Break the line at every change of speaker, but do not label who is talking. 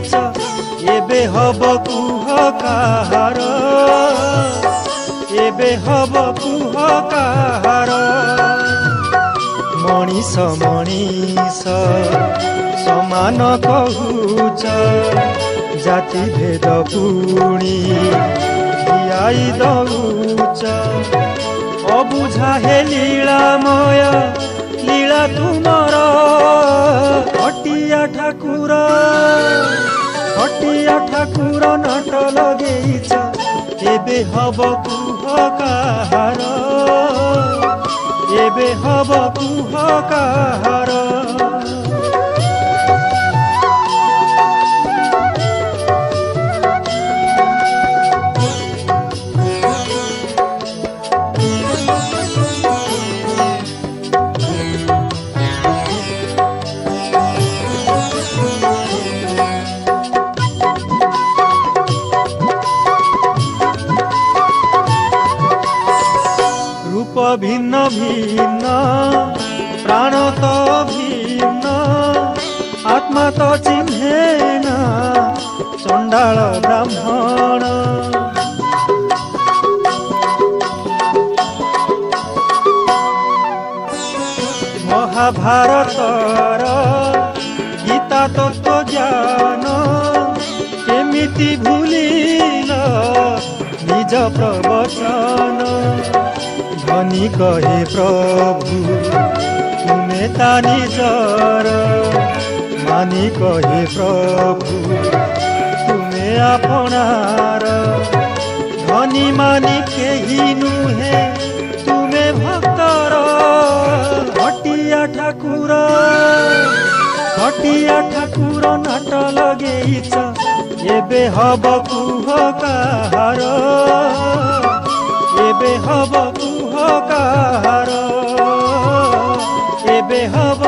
लुचेइछ एबे हब कुह काहार एबे हब कुह काहार मणिष मणिष समान कहुच जाति भेद पुणी दियाई दउच अबुझा हे लीलामय लीला तुमर हटिया ठाकुर नाट लगेइछ एबे हब कुह काहार एबे हब कुह काहार भिन्न भिन्न प्राण तो भिन्न आत्मा तो चिन्हेन चंडाल ब्राह्मण महाभारतर गीता तत्व ज्ञान केमिति भूलिल निज प्रवचन धनी कहे प्रभु तुम्हें ता निजर मानी कहे प्रभु तुम्हें आपणार धनी मानी केही नुहे तुम्हें भक्तर हटिया ठाकुर नाट लगेइछ एबे हब कुह काहार एबे हब कुह काहार एबे हब